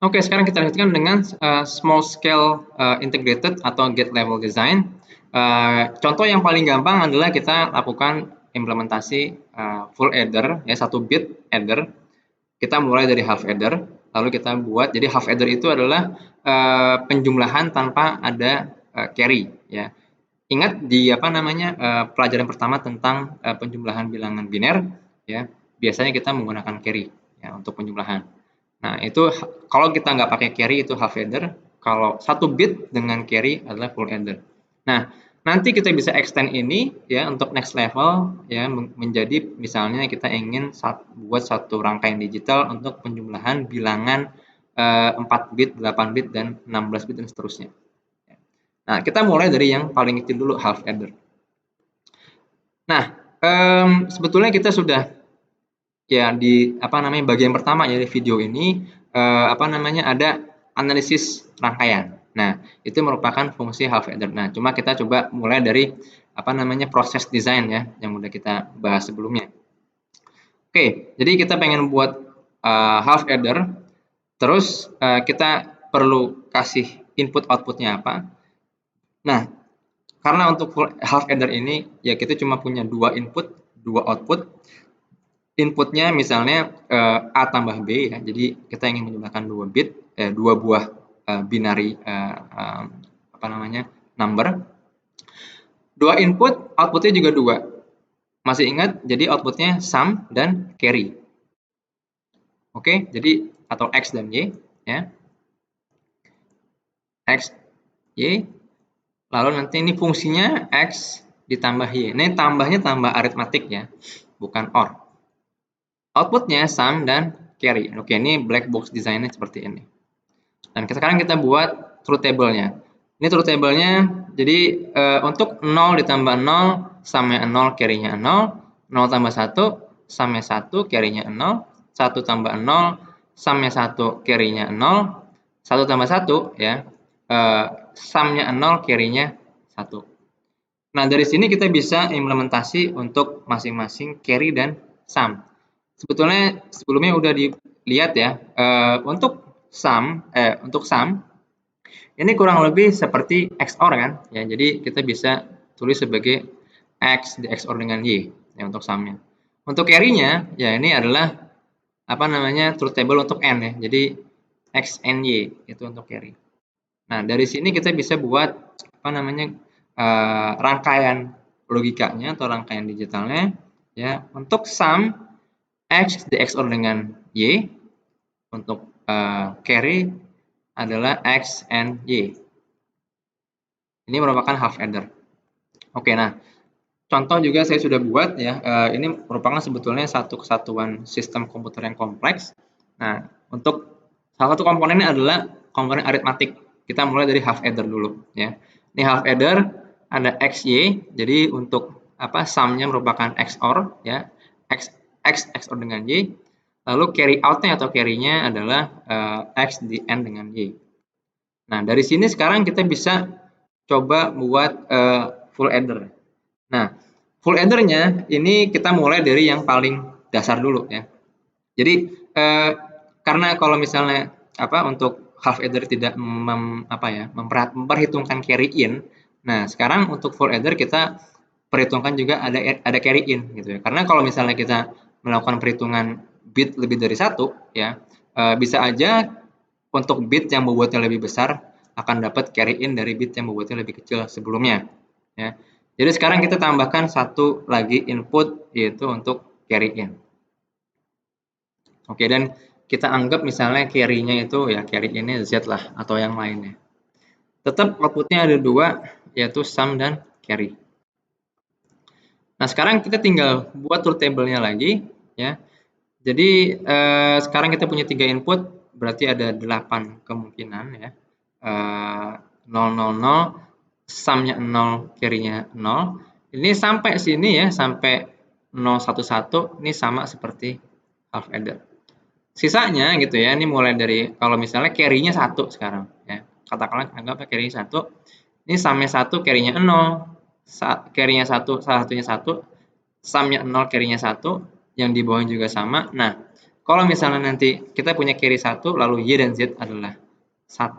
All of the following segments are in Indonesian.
Oke, sekarang kita lanjutkan dengan small scale integrated atau gate level design. Contoh yang paling gampang adalah kita lakukan implementasi full adder, ya, 1 bit adder. Kita mulai dari half adder, lalu kita buat, jadi half adder itu adalah penjumlahan tanpa ada carry, ya. Ingat di pelajaran pertama tentang penjumlahan bilangan biner, ya, biasanya kita menggunakan carry, ya, untuk penjumlahan. Nah, itu kalau kita nggak pakai carry itu half adder, kalau 1 bit dengan carry adalah full adder. Nah, nanti kita bisa extend ini, ya, untuk next level, ya, menjadi misalnya kita ingin buat satu rangkaian digital untuk penjumlahan bilangan 4 bit, 8 bit, dan 16 bit, dan seterusnya. Nah, kita mulai dari yang paling kecil dulu, half adder. Nah, sebetulnya kita sudah, ya, di bagian pertama ya di video ini ada analisis rangkaian. Nah, itu merupakan fungsi half adder. Nah, cuma kita coba mulai dari proses desain, ya, yang udah kita bahas sebelumnya. Oke, jadi kita pengen buat half adder, terus kita perlu kasih input outputnya apa. Nah, karena untuk half adder ini, ya, kita cuma punya 2 input, 2 output. Inputnya misalnya A tambah B, ya, jadi kita ingin menjumlahkan 2 buah binary number. 2 input, outputnya juga 2. Masih ingat? Jadi outputnya sum dan carry. Oke, jadi atau X dan Y, ya. X, Y. Lalu nanti ini fungsinya X ditambah Y. Ini tambahnya tambah aritmatik, ya, bukan OR. Outputnya sum dan carry. Oke, ini black box desainnya seperti ini. Dan sekarang kita buat truth table-nya. Ini truth table-nya, jadi untuk 0 ditambah 0, sumnya 0, carry-nya 0. 0 tambah 1, sumnya 1, carry-nya 0. 1 tambah 0, sumnya 1, carry-nya 0. 1 tambah 1, ya, sumnya 0, carry-nya 1. Nah, dari sini kita bisa implementasi untuk masing-masing carry dan sum. Sebetulnya sebelumnya udah dilihat, ya, untuk sum ini kurang lebih seperti XOR, kan, ya. Jadi kita bisa tulis sebagai X di XOR dengan Y, ya, untuk sumnya. Untuk carry-nya, ya, ini adalah truth table untuk N, ya. Jadi X and Y itu untuk carry. Nah, dari sini kita bisa buat rangkaian logikanya atau rangkaian digitalnya, ya. Untuk sum, X di XOR dengan Y. Untuk carry adalah X and Y. Ini merupakan half adder. Oke, nah, contoh juga saya sudah buat, ya. Ini merupakan sebetulnya satu kesatuan sistem komputer yang kompleks. Nah, untuk salah satu komponennya adalah komponen aritmatik. Kita mulai dari half adder dulu, ya. Ini half adder ada XY. Jadi untuk sumnya merupakan XOR, ya. X XOR dengan Y. Lalu carry out-nya atau carry-nya adalah X di N dengan Y. Nah, dari sini sekarang kita bisa coba buat full adder. Nah, full adder-nya ini kita mulai dari yang paling dasar dulu, ya. Jadi karena kalau misalnya untuk half adder tidak memperhitungkan carry in. Nah, sekarang untuk full adder kita perhitungkan juga ada carry in, gitu, ya. Karena kalau misalnya kita melakukan perhitungan bit lebih dari 1, ya, bisa aja untuk bit yang bobotnya lebih besar akan dapat carry in dari bit yang bobotnya lebih kecil sebelumnya, ya. Jadi sekarang kita tambahkan satu lagi input, yaitu untuk carry in. Oke, dan kita anggap misalnya carry-nya itu, ya, carry in-nya Z lah atau yang lainnya. Tetap outputnya ada 2, yaitu sum dan carry. Nah, sekarang kita tinggal buat truth table-nya lagi, ya. Jadi sekarang kita punya 3 input, berarti ada 8 kemungkinan, ya. 0, 0, 0, sum-nya 0, carry-nya 0. Ini sampai sini, ya, sampai 0, 1, 1, ini sama seperti half adder. Sisanya, gitu, ya, ini mulai dari kalau misalnya carry-nya 1 sekarang, ya. Katakanlah anggap carry-nya 1. Ini sum-nya 1, carry-nya 0. Carry-nya 1, salah satunya 1. Sum-nya 0, carry-nya 1. Yang di bawahnya juga sama. Nah, Kalau misalnya nanti kita punya carry 1, lalu Y dan Z adalah 1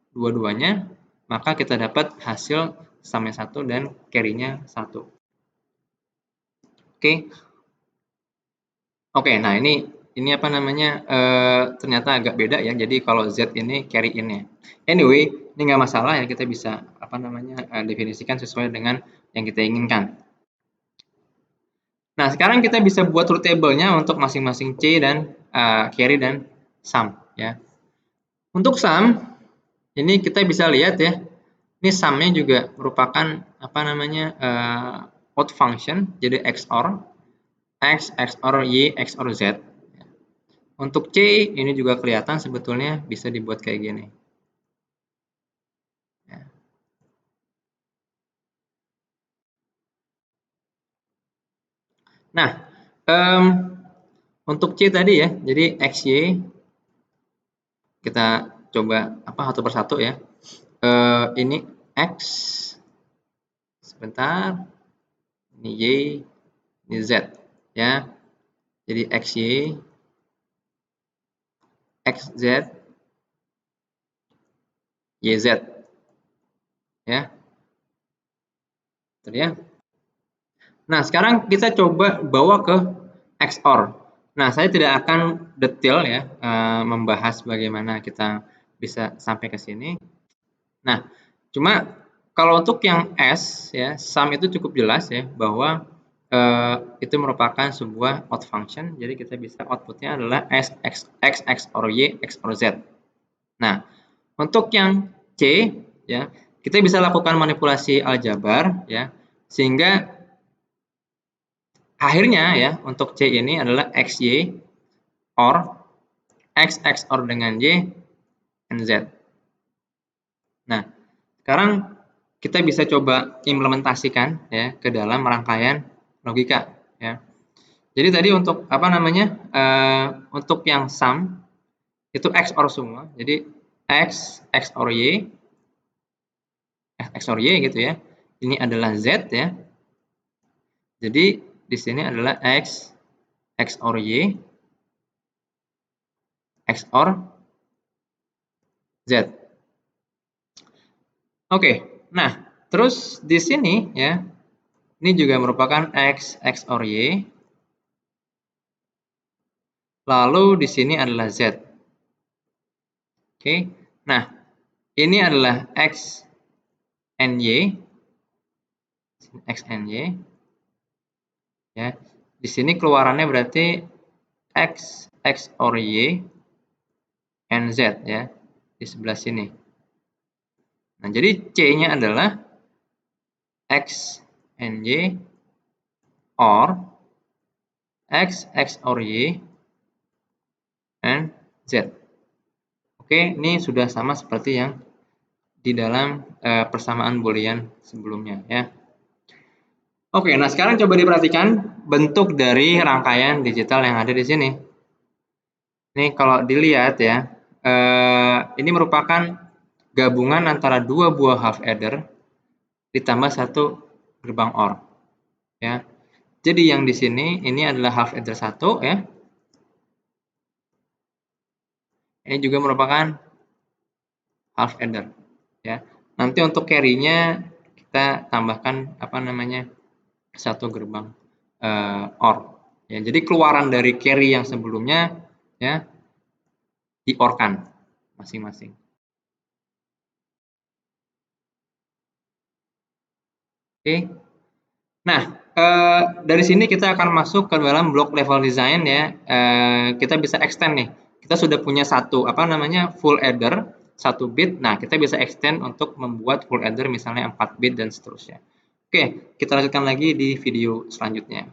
dua-duanya, maka kita dapat hasil sumnya 1 dan carry-nya 1. Oke. Oke, nah ini apa namanya, ternyata agak beda ya. Jadi kalau Z ini carry in-nya. Anyway, ini nggak masalah ya, kita bisa apa namanya, definisikan sesuai dengan yang kita inginkan. Nah, sekarang kita bisa buat truth table-nya untuk masing-masing C dan carry dan sum ya. Untuk sum, ini kita bisa lihat ya. Ini sum-nya juga merupakan apa namanya, out function, jadi XOR X, XOR Y, XOR Z. Untuk C, ini juga kelihatan sebetulnya bisa dibuat kayak gini. Ya. Nah, untuk C tadi ya, jadi XY, kita coba apa satu persatu ya. Ini X, sebentar, ini Y, ini Z, ya. Jadi XY, XZ, YZ, ya. Tadi ya. Nah, sekarang kita coba bawa ke XOR. Nah, saya tidak akan detail ya, membahas bagaimana kita bisa sampai ke sini. Nah, cuma kalau untuk yang S ya, sum itu cukup jelas ya bahwa itu merupakan sebuah out function. Jadi kita bisa outputnya adalah X XOR Y XOR Z. Nah, untuk yang C ya, kita bisa lakukan manipulasi aljabar ya, sehingga akhirnya ya untuk C ini adalah XY OR X XOR dengan Y and Z. Nah, sekarang kita bisa coba implementasikan ya ke dalam rangkaian logika ya. Jadi tadi untuk apa namanya, untuk yang sum itu XOR semua. Jadi X XOR Y, X XOR Y gitu ya. Ini adalah Z ya. Jadi di sini adalah X XOR Y XOR Z. Oke, nah terus di sini ya, ini juga merupakan X XOR Y. Lalu di sini adalah Z. Oke, nah ini adalah X and Y. X and Y. Ya, di sini keluarannya berarti X XOR Y and Z ya, di sebelah sini. Nah, jadi C-nya adalah X and Y or X XOR Y and Z. Oke, ini sudah sama seperti yang di dalam persamaan boolean sebelumnya ya. Oke, nah sekarang coba diperhatikan bentuk dari rangkaian digital yang ada di sini. Ini kalau dilihat ya, ini merupakan gabungan antara dua buah half adder ditambah satu gerbang OR. Ya. Jadi yang di sini ini adalah half adder 1 ya. Ini juga merupakan half adder ya. Nanti untuk carry-nya kita tambahkan apa namanya? Satu gerbang OR. Ya, jadi keluaran dari carry yang sebelumnya ya di-OR-kan masing-masing. Oke. Nah, dari sini kita akan masuk ke dalam block level design ya. Kita bisa extend nih. Kita sudah punya satu apa namanya full adder 1 bit. Nah, kita bisa extend untuk membuat full adder misalnya 4 bit dan seterusnya. Oke, kita lanjutkan lagi di video selanjutnya.